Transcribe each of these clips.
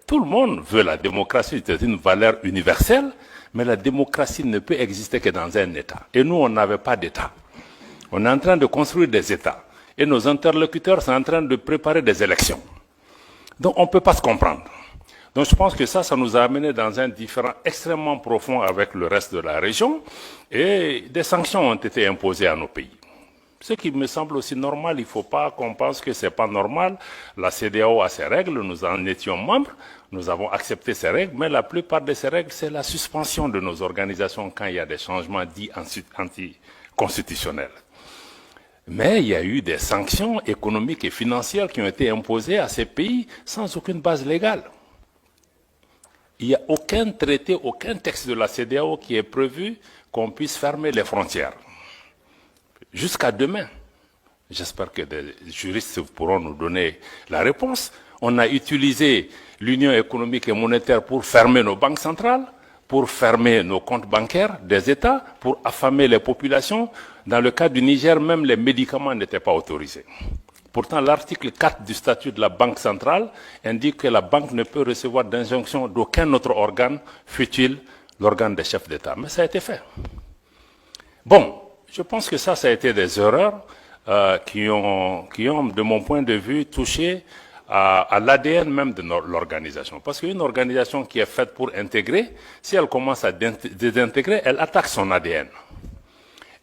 Tout le monde veut la démocratie, c'est une valeur universelle, mais la démocratie ne peut exister que dans un État. Et nous, on n'avait pas d'État. On est en train de construire des États. Et nos interlocuteurs sont en train de préparer des élections. Donc on ne peut pas se comprendre. Donc je pense que ça nous a amené dans un différend extrêmement profond avec le reste de la région. Et des sanctions ont été imposées à nos pays. Ce qui me semble aussi normal, il ne faut pas qu'on pense que ce n'est pas normal. La CEDEAO a ses règles, nous en étions membres, nous avons accepté ces règles, mais la plupart de ces règles, c'est la suspension de nos organisations quand il y a des changements dits anticonstitutionnels. Mais il y a eu des sanctions économiques et financières qui ont été imposées à ces pays sans aucune base légale. Il n'y a aucun traité, aucun texte de la CEDEAO qui est prévu qu'on puisse fermer les frontières. Jusqu'à demain, j'espère que des juristes pourront nous donner la réponse. On a utilisé l'Union économique et monétaire pour fermer nos banques centrales, pour fermer nos comptes bancaires des États, pour affamer les populations. Dans le cas du Niger, même les médicaments n'étaient pas autorisés. Pourtant, l'article 4 du statut de la Banque centrale indique que la banque ne peut recevoir d'injonction d'aucun autre organe, fût-il l'organe des chefs d'État. Mais ça a été fait. Bon. Je pense que ça a été des erreurs qui ont, de mon point de vue, touché à l'ADN même de l'organisation. Parce qu'une organisation qui est faite pour intégrer, si elle commence à désintégrer, elle attaque son ADN.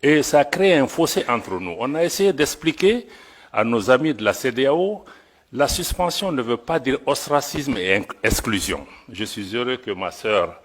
Et ça crée un fossé entre nous. On a essayé d'expliquer à nos amis de la CEDEAO, la suspension ne veut pas dire ostracisme et exclusion. Je suis heureux que ma sœur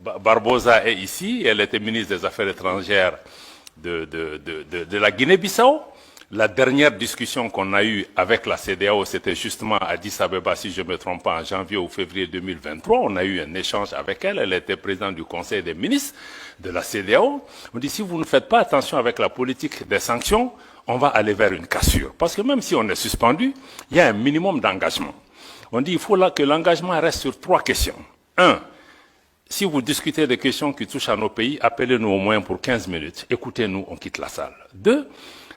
Barbosa est ici, elle était ministre des Affaires étrangères de la Guinée-Bissau. La dernière discussion qu'on a eue avec la CEDEAO, c'était justement à Addis Abeba, si je ne me trompe pas, en janvier ou février 2023. On a eu un échange avec elle. Elle était présidente du Conseil des ministres de la CEDEAO. On dit, si vous ne faites pas attention avec la politique des sanctions, on va aller vers une cassure. Parce que même si on est suspendu, il y a un minimum d'engagement. On dit, il faut là que l'engagement reste sur 3 questions. 1. Si vous discutez des questions qui touchent à nos pays, appelez-nous au moins pour 15 minutes. Écoutez-nous, on quitte la salle. 2.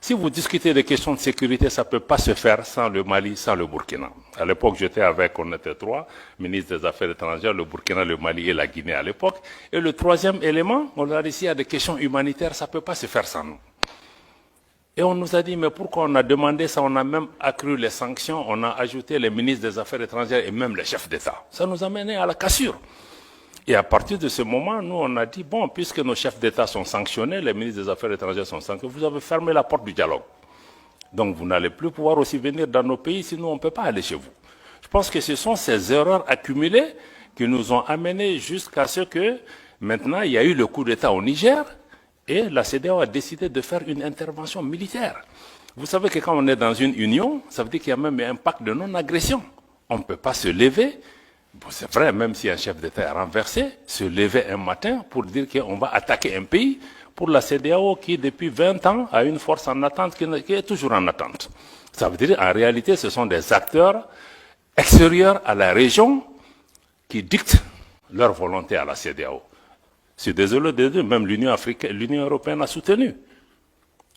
Si vous discutez des questions de sécurité, ça ne peut pas se faire sans le Mali, sans le Burkina. À l'époque, j'étais avec, on était 3, ministre des Affaires étrangères, le Burkina, le Mali et la Guinée à l'époque. Et le 3e élément, on a dit, s'il y a des questions humanitaires, ça ne peut pas se faire sans nous. Et on nous a dit, mais pourquoi on a demandé ça? On a même accru les sanctions, on a ajouté les ministres des Affaires étrangères et même les chefs d'État. Ça nous a mené à la cassure. Et à partir de ce moment, nous, on a dit, bon, puisque nos chefs d'État sont sanctionnés, les ministres des Affaires étrangères sont sanctionnés, vous avez fermé la porte du dialogue. Donc, vous n'allez plus pouvoir aussi venir dans nos pays, sinon on ne peut pas aller chez vous. Je pense que ce sont ces erreurs accumulées qui nous ont amenés jusqu'à ce que, maintenant, il y a eu le coup d'État au Niger, et la CEDEAO a décidé de faire une intervention militaire. Vous savez que quand on est dans une union, ça veut dire qu'il y a même un pacte de non-agression. On ne peut pas se lever. Bon, c'est vrai, même si un chef d'État est renversé, se lever un matin pour dire qu'on va attaquer un pays, pour la CEDEAO qui, depuis 20 ans, a une force en attente qui est toujours en attente. Ça veut dire, en réalité, ce sont des acteurs extérieurs à la région qui dictent leur volonté à la CEDEAO. Je suis désolé de dire, même l'Union européenne a soutenu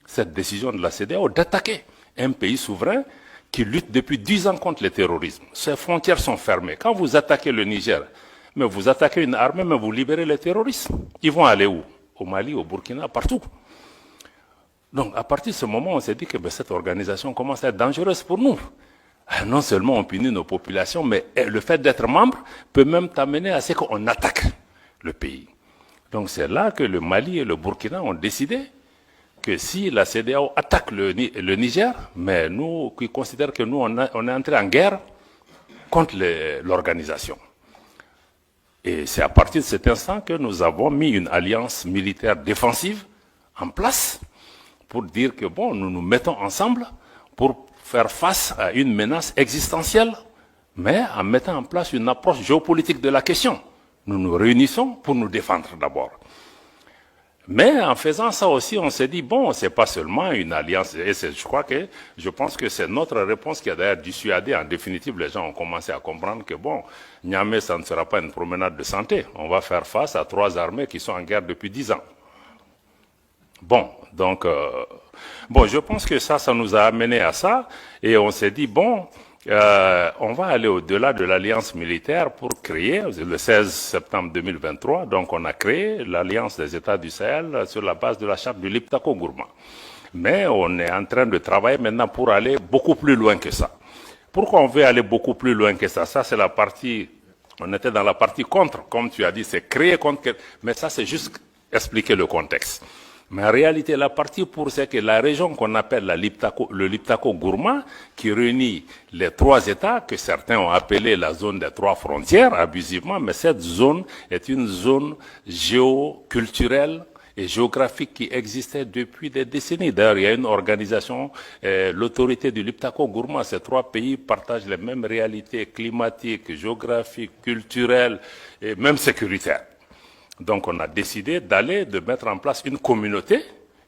cette décision de la CEDEAO d'attaquer un pays souverain qui lutte depuis 10 ans contre le terrorisme. Ces frontières sont fermées. Quand vous attaquez le Niger, mais vous attaquez une armée, mais vous libérez les terroristes. Ils vont aller où? Au Mali, au Burkina, partout. Donc, à partir de ce moment, on s'est dit que cette organisation commence à être dangereuse pour nous. Non seulement on punit nos populations, mais le fait d'être membre peut même t'amener à ce qu'on attaque le pays. Donc, c'est là que le Mali et le Burkina ont décidé que si la CEDEAO attaque le Niger, mais nous qui considérons que nous, on est entré en guerre contre l'organisation. Et c'est à partir de cet instant que nous avons mis une alliance militaire défensive en place pour dire que bon, nous nous mettons ensemble pour faire face à une menace existentielle, mais en mettant en place une approche géopolitique de la question. Nous nous réunissons pour nous défendre d'abord. Mais en faisant ça aussi, on s'est dit, bon, c'est pas seulement une alliance, et je pense que c'est notre réponse qui a d'ailleurs dissuadé. En définitive, les gens ont commencé à comprendre que, bon, Niamey, ça ne sera pas une promenade de santé. On va faire face à 3 armées qui sont en guerre depuis 10 ans. Bon, donc, je pense que ça nous a amené à ça, et on s'est dit, bon, On va aller au-delà de l'alliance militaire pour créer, le 16 septembre 2023, donc on a créé l'alliance des États du Sahel sur la base de la charte du Liptako-Gourma. Mais on est en train de travailler maintenant pour aller beaucoup plus loin que ça. Pourquoi on veut aller beaucoup plus loin que ça? Ça, c'est la partie, on était dans la partie contre, comme tu as dit, c'est créer contre, mais ça, c'est juste expliquer le contexte. Mais en réalité, la partie pour, c'est que la région qu'on appelle le Liptako-Gourma, qui réunit les trois États, que certains ont appelé la zone des trois frontières, abusivement, mais cette zone est une zone géoculturelle et géographique qui existait depuis des décennies. D'ailleurs, il y a une organisation, l'autorité du Liptako-Gourma. Ces trois pays partagent les mêmes réalités climatiques, géographiques, culturelles et même sécuritaires. Donc, on a décidé de mettre en place une communauté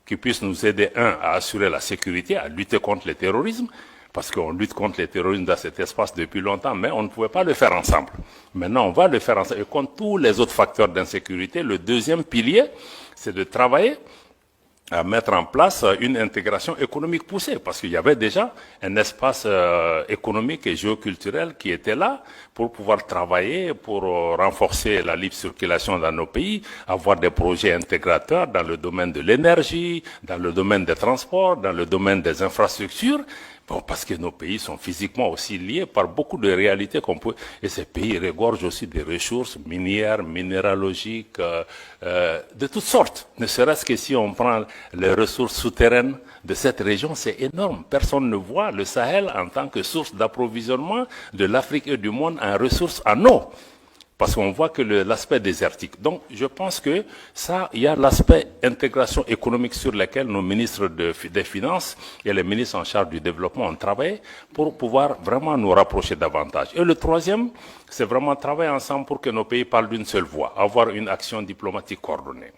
qui puisse nous aider, à assurer la sécurité, à lutter contre le terrorisme, parce qu'on lutte contre le terrorisme dans cet espace depuis longtemps, mais on ne pouvait pas le faire ensemble. Maintenant, on va le faire ensemble. Et contre tous les autres facteurs d'insécurité, le deuxième pilier, c'est de travailler à mettre en place une intégration économique poussée, parce qu'il y avait déjà un espace économique et géoculturel qui était là pour pouvoir travailler, pour renforcer la libre circulation dans nos pays, avoir des projets intégrateurs dans le domaine de l'énergie, dans le domaine des transports, dans le domaine des infrastructures. Bon, parce que nos pays sont physiquement aussi liés par beaucoup de réalités qu'on peut, et ces pays regorgent aussi des ressources minières, minéralogiques, de toutes sortes. Ne serait-ce que si on prend les ressources souterraines de cette région, c'est énorme. Personne ne voit le Sahel en tant que source d'approvisionnement de l'Afrique et du monde en ressources en eau. Parce qu'on voit que l'aspect désertique. Donc, je pense que ça, il y a l'aspect intégration économique sur lequel nos ministres des Finances et les ministres en charge du développement ont travaillé pour pouvoir vraiment nous rapprocher davantage. Et le troisième, c'est vraiment travailler ensemble pour que nos pays parlent d'une seule voix, avoir une action diplomatique coordonnée.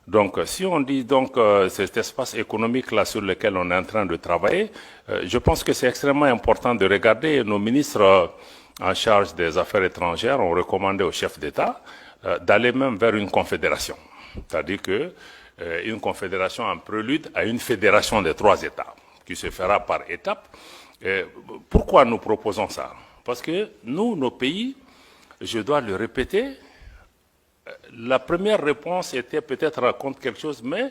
Donc, si on dit donc cet espace économique là sur lequel on est en train de travailler, je pense que c'est extrêmement important de regarder nos ministres en charge des affaires étrangères ont recommandé au chef d'État d'aller même vers une confédération. C'est-à-dire que une confédération en prélude à une fédération des trois États, qui se fera par étapes. Pourquoi nous proposons ça? Parce que nous, nos pays, je dois le répéter, la première réponse était peut-être contre quelque chose, mais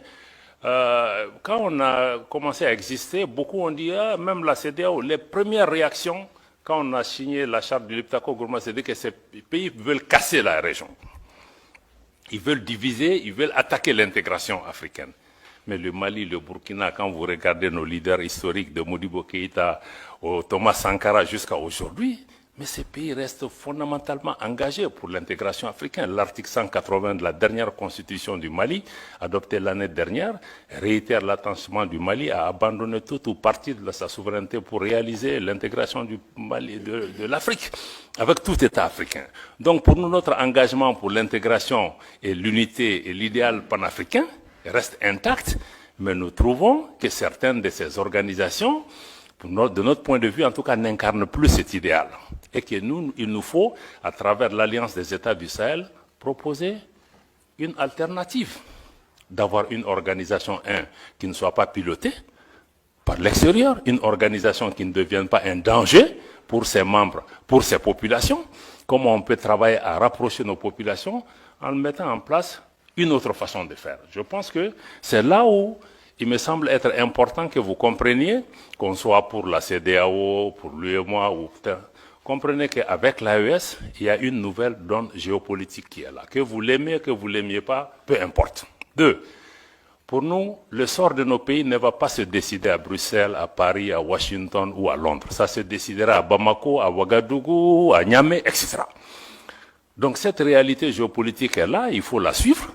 quand on a commencé à exister, beaucoup ont dit, même la CEDEAO, les premières réactions, quand on a signé la charte du Liptako-Gourma, c'est-à-dire que ces pays veulent casser la région. Ils veulent diviser, ils veulent attaquer l'intégration africaine. Mais le Mali, le Burkina, quand vous regardez nos leaders historiques de Modibo Keïta au Thomas Sankara jusqu'à aujourd'hui, mais ces pays restent fondamentalement engagés pour l'intégration africaine. L'article 180 de la dernière constitution du Mali, adoptée l'année dernière, réitère l'attachement du Mali à abandonner tout ou partie de sa souveraineté pour réaliser l'intégration du Mali, de l'Afrique, avec tout État africain. Donc pour nous, notre engagement pour l'intégration et l'unité et l'idéal panafricain reste intact, mais nous trouvons que certaines de ces organisations, de notre point de vue, en tout cas, n'incarnent plus cet idéal. Et que nous, il nous faut, à travers l'Alliance des États du Sahel, proposer une alternative. D'avoir une organisation, qui ne soit pas pilotée par l'extérieur, une organisation qui ne devienne pas un danger pour ses membres, pour ses populations. Comment on peut travailler à rapprocher nos populations en mettant en place une autre façon de faire. Je pense que c'est là où il me semble être important que vous compreniez, qu'on soit pour la CEDEAO, pour l'UEMOA ou comprenez qu'avec l'AES, il y a une nouvelle donne géopolitique qui est là. Que vous l'aimez, que vous ne l'aimiez pas, peu importe. 2. Pour nous, le sort de nos pays ne va pas se décider à Bruxelles, à Paris, à Washington ou à Londres. Ça se décidera à Bamako, à Ouagadougou, à Niamey, etc. Donc cette réalité géopolitique est là, il faut la suivre,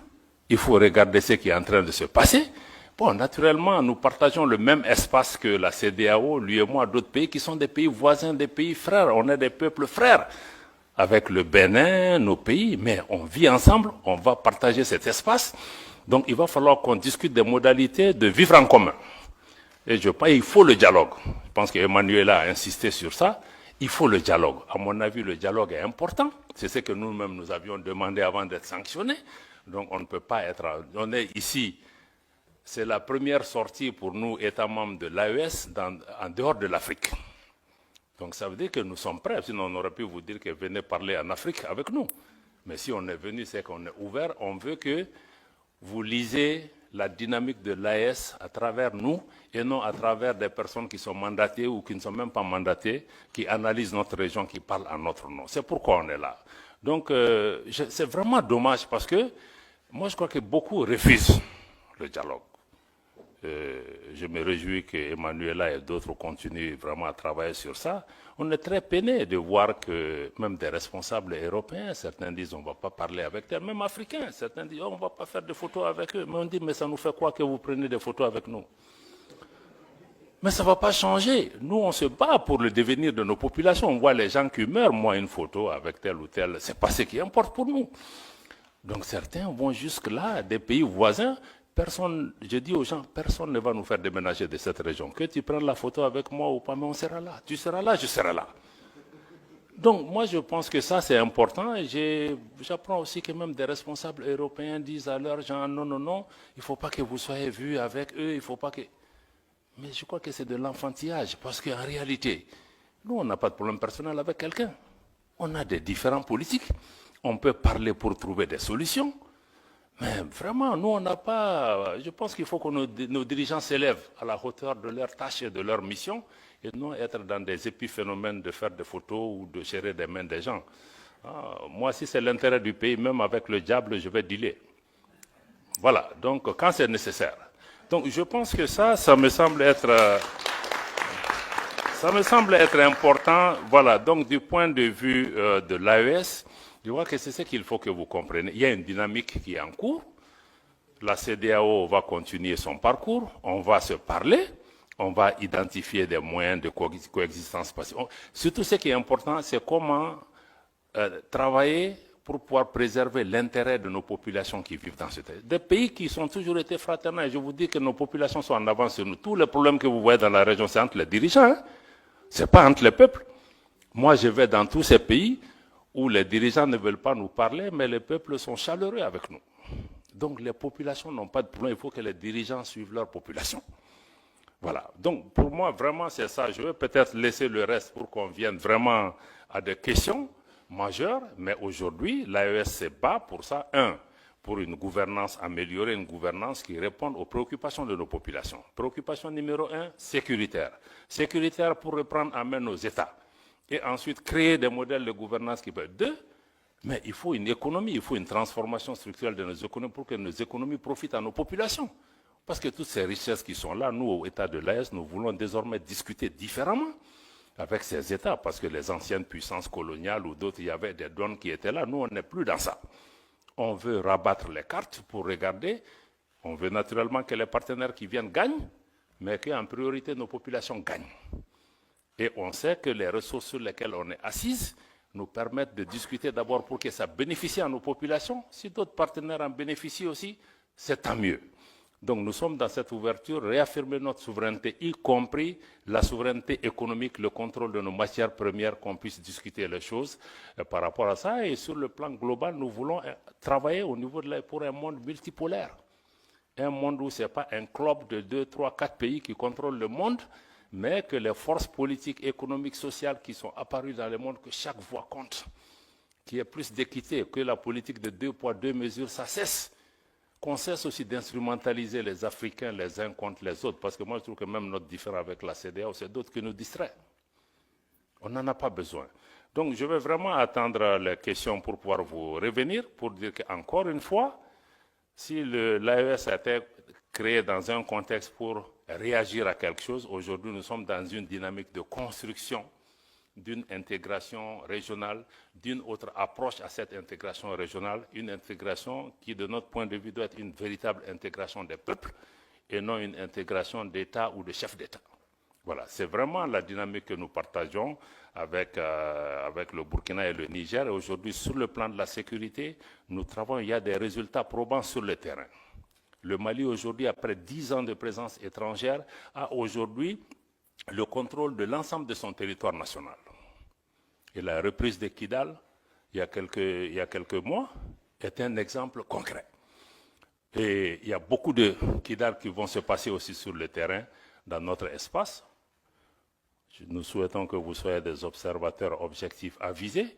il faut regarder ce qui est en train de se passer. Bon, naturellement, nous partageons le même espace que la CEDEAO, l'UEMOA, d'autres pays qui sont des pays voisins, des pays frères. On est des peuples frères avec le Bénin, nos pays, mais on vit ensemble, on va partager cet espace. Donc, il va falloir qu'on discute des modalités de vivre en commun. Et je pense qu'il faut le dialogue. Je pense qu'Emmanuel a insisté sur ça. Il faut le dialogue. À mon avis, le dialogue est important. C'est ce que nous-mêmes nous avions demandé avant d'être sanctionnés. Donc, on ne peut pas être... On est ici... C'est la première sortie pour nous, États membres de l'AES, en dehors de l'Afrique. Donc ça veut dire que nous sommes prêts, sinon on aurait pu vous dire que venez parler en Afrique avec nous. Mais si on est venu, c'est qu'on est ouvert, on veut que vous lisez la dynamique de l'AES à travers nous et non à travers des personnes qui sont mandatées ou qui ne sont même pas mandatées, qui analysent notre région, qui parlent en notre nom. C'est pourquoi on est là. Donc c'est vraiment dommage parce que moi je crois que beaucoup refusent le dialogue. Je me réjouis qu'Emmanuela et d'autres continuent vraiment à travailler sur ça. On est très peiné de voir que même des responsables européens, certains disent on ne va pas parler avec eux, même africains, certains disent oh, on ne va pas faire de photos avec eux. Mais on dit mais ça nous fait quoi que vous preniez des photos avec nous? Mais ça ne va pas changer. Nous, on se bat pour le devenir de nos populations. On voit les gens qui meurent, moi une photo avec tel ou tel, ce n'est pas ce qui importe pour nous. Donc certains vont jusque-là, des pays voisins. Personne, je dis aux gens, personne ne va nous faire déménager de cette région. Que tu prennes la photo avec moi ou pas, mais on sera là. Tu seras là, je serai là. Donc moi je pense que ça c'est important. J'apprends aussi que même des responsables européens disent à leurs gens, non, non, non, il ne faut pas que vous soyez vus avec eux, il ne faut pas que... Mais je crois que c'est de l'enfantillage, parce qu'en réalité, nous on n'a pas de problème personnel avec quelqu'un. On a des différents politiques. On peut parler pour trouver des solutions. Mais vraiment, nous, on n'a pas... Je pense qu'il faut que nos dirigeants s'élèvent à la hauteur de leurs tâches et de leur mission et non être dans des épiphénomènes de faire des photos ou de gérer des mains des gens. Moi, si c'est l'intérêt du pays, même avec le diable, je vais dealer. Voilà, donc quand c'est nécessaire. Donc je pense que ça me semble être... ça me semble être important. Voilà, donc du point de vue de l'AES, je vois que c'est ce qu'il faut que vous compreniez. Il y a une dynamique qui est en cours. La CEDEAO va continuer son parcours. On va se parler. On va identifier des moyens de coexistence pacifique. Surtout, ce qui est important, c'est comment travailler pour pouvoir préserver l'intérêt de nos populations qui vivent dans ce pays. Des pays qui ont toujours été fraternels. Je vous dis que nos populations sont en avance sur nous. Tous les problèmes que vous voyez dans la région, c'est entre les dirigeants. Hein? Ce n'est pas entre les peuples. Moi, je vais dans tous ces pays où les dirigeants ne veulent pas nous parler, mais les peuples sont chaleureux avec nous. Donc les populations n'ont pas de problème, il faut que les dirigeants suivent leur population. Voilà, donc pour moi, vraiment, c'est ça. Je vais peut-être laisser le reste pour qu'on vienne vraiment à des questions majeures, mais aujourd'hui, l'AES se bat pour ça. Pour une gouvernance améliorée, une gouvernance qui réponde aux préoccupations de nos populations. Préoccupation numéro 1, sécuritaire. Sécuritaire pour reprendre en main nos États. Et ensuite créer des modèles de gouvernance qui peuvent... mais il faut une économie, il faut une transformation structurelle de nos économies pour que nos économies profitent à nos populations. Parce que toutes ces richesses qui sont là, nous, au État de l'AES, nous voulons désormais discuter différemment avec ces États, parce que les anciennes puissances coloniales ou d'autres, il y avait des donnes qui étaient là. Nous, on n'est plus dans ça. On veut rabattre les cartes pour regarder. On veut naturellement que les partenaires qui viennent gagnent, mais qu'en priorité, nos populations gagnent. Et on sait que les ressources sur lesquelles on est assise nous permettent de discuter d'abord pour que ça bénéficie à nos populations. Si d'autres partenaires en bénéficient aussi, c'est tant mieux. Donc nous sommes dans cette ouverture, réaffirmer notre souveraineté, y compris la souveraineté économique, le contrôle de nos matières premières, qu'on puisse discuter les choses par rapport à ça. Et sur le plan global, nous voulons travailler au niveau pour un monde multipolaire. Un monde où ce n'est pas un club de 2, 3, 4 pays qui contrôlent le monde, mais que les forces politiques, économiques, sociales qui sont apparues dans le monde, que chaque voix compte, qu'il y ait plus d'équité, que la politique de 2 poids, 2 mesures, ça cesse. Qu'on cesse aussi d'instrumentaliser les Africains les uns contre les autres, parce que moi je trouve que même notre différend avec la CEDEAO, c'est d'autres qui nous distraient. On n'en a pas besoin. Donc je vais vraiment attendre les questions pour pouvoir vous revenir, pour dire qu'encore une fois, si l'AES a été créé dans un contexte pour réagir à quelque chose, aujourd'hui nous sommes dans une dynamique de construction d'une intégration régionale, d'une autre approche à cette intégration régionale, une intégration qui, de notre point de vue, doit être une véritable intégration des peuples et non une intégration d'État ou de chefs d'État. Voilà, c'est vraiment la dynamique que nous partageons avec le Burkina et le Niger. Et aujourd'hui, sur le plan de la sécurité, nous travaillons, il y a des résultats probants sur le terrain. Le Mali, aujourd'hui, après 10 ans de présence étrangère, a aujourd'hui le contrôle de l'ensemble de son territoire national. Et la reprise de Kidal, il y a quelques mois, est un exemple concret. Et il y a beaucoup de Kidal qui vont se passer aussi sur le terrain, dans notre espace. Nous souhaitons que vous soyez des observateurs objectifs avisés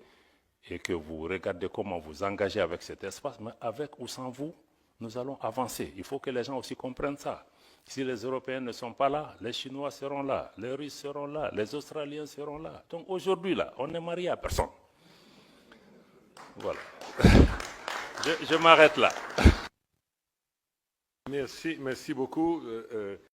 et que vous regardez comment vous engagez avec cet espace, mais avec ou sans vous, nous allons avancer. Il faut que les gens aussi comprennent ça. Si les Européens ne sont pas là, les Chinois seront là, les Russes seront là, les Australiens seront là. Donc aujourd'hui, là, on n'est marié à personne. Voilà. Je m'arrête là. Merci beaucoup.